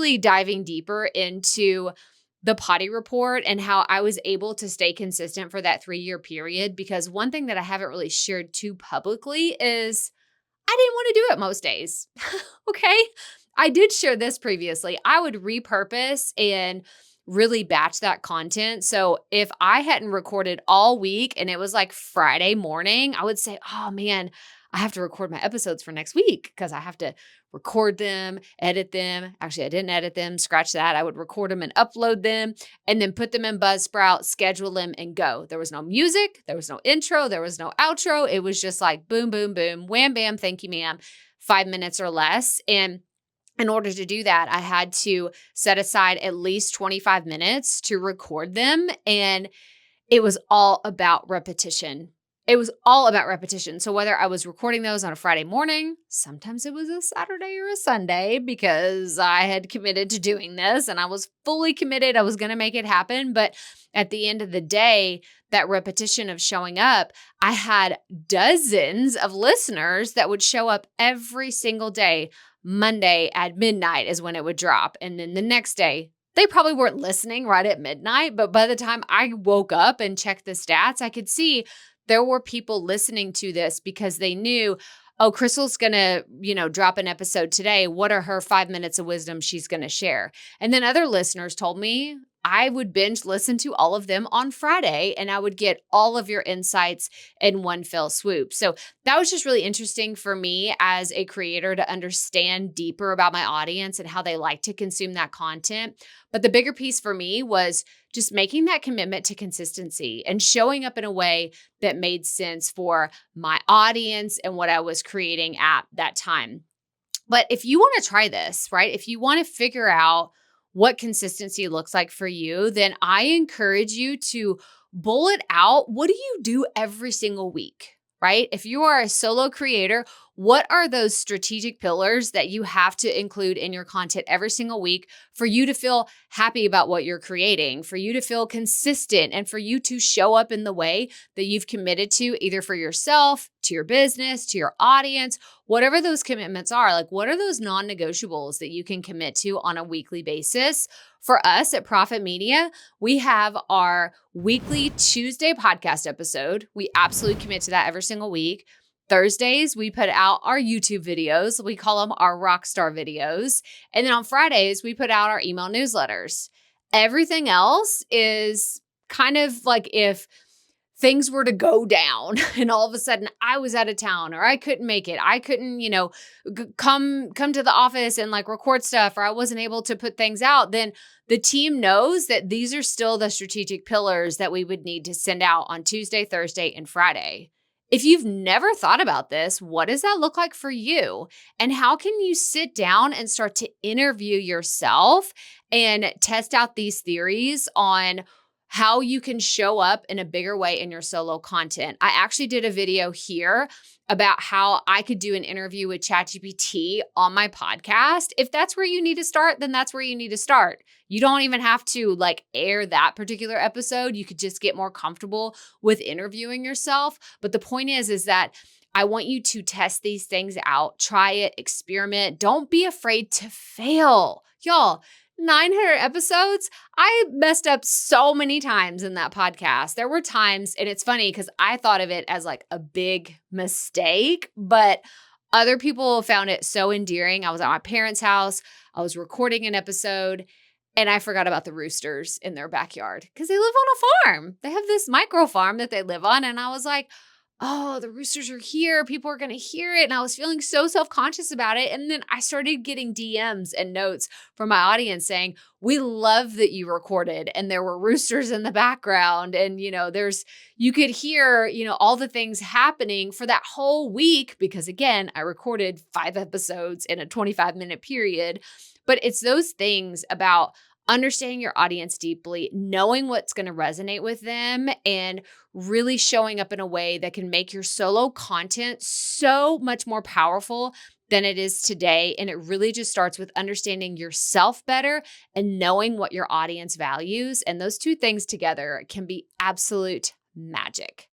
really diving deeper into the Potty Report and how I was able to stay consistent for that 3-year period. Because one thing that I haven't really shared too publicly is I didn't want to do it most days. Okay. I did share this previously. I would repurpose and really batch that content. So if I hadn't recorded all week and it was like Friday morning, I would say, oh man, I have to record my episodes for next week because I have to record them, edit them. Actually, I didn't edit them, scratch that. I would record them and upload them and then put them in Buzzsprout, schedule them and go. There was no music. There was no intro. There was no outro. It was just like boom, boom, boom, wham, bam, thank you, ma'am, 5 minutes or less. And in order to do that, I had to set aside at least 25 minutes to record them. And it was all about repetition. It was all about repetition. So whether I was recording those on a Friday morning, sometimes it was a Saturday or a Sunday because I had committed to doing this and I was fully committed. I was going to make it happen. But at the end of the day, that repetition of showing up, I had dozens of listeners that would show up every single day. Monday at midnight is when it would drop. And then the next day, they probably weren't listening right at midnight. But by the time I woke up and checked the stats, I could see there were people listening to this because they knew, oh, Crystal's going to, drop an episode today. What are her 5 minutes of wisdom she's going to share? And then other listeners told me I would binge listen to all of them on Friday and I would get all of your insights in one fell swoop. So that was just really interesting for me as a creator to understand deeper about my audience and how they like to consume that content. But the bigger piece for me was just making that commitment to consistency and showing up in a way that made sense for my audience and what I was creating at that time. But if you want to try this, right? If you want to figure out what consistency looks like for you, then I encourage you to bullet out, what do you do every single week, right? If you are a solo creator, what are those strategic pillars that you have to include in your content every single week for you to feel happy about what you're creating, for you to feel consistent, and for you to show up in the way that you've committed to, either for yourself, to your business, to your audience, whatever those commitments are? Like, what are those non-negotiables that you can commit to on a weekly basis? For us at Profit Media, we have our weekly Tuesday podcast episode. We absolutely commit to that every single week. Thursdays, we put out our YouTube videos. We call them our rockstar videos. And then on Fridays, we put out our email newsletters. Everything else is kind of like if things were to go down and all of a sudden I was out of town or I couldn't make it. I couldn't, come to the office and like record stuff, or I wasn't able to put things out, then the team knows that these are still the strategic pillars that we would need to send out on Tuesday, Thursday, and Friday. If you've never thought about this, what does that look like for you? And how can you sit down and start to interview yourself and test out these theories on how you can show up in a bigger way in your solo content? I actually did a video here about how I could do an interview with ChatGPT on my podcast. If that's where you need to start, then that's where you need to start. You don't even have to air that particular episode. You could just get more comfortable with interviewing yourself. But the point is that I want you to test these things out, try it, experiment. Don't be afraid to fail. Y'all, 900 episodes. I messed up so many times in that podcast. There were times, and it's funny because I thought of it as a big mistake, but other people found it so endearing. I was at my parents' house. I was recording an episode and I forgot about the roosters in their backyard because they live on a farm. They have this micro farm that they live on. And I was like, oh, the roosters are here. People are going to hear it. And I was feeling so self-conscious about it. And then I started getting DMs and notes from my audience saying, we love that you recorded and there were roosters in the background. And, you could hear, all the things happening for that whole week because again, I recorded 5 episodes in a 25-minute period. But it's those things about understanding your audience deeply, knowing what's going to resonate with them, and really showing up in a way that can make your solo content so much more powerful than it is today. And it really just starts with understanding yourself better and knowing what your audience values. And those two things together can be absolute magic.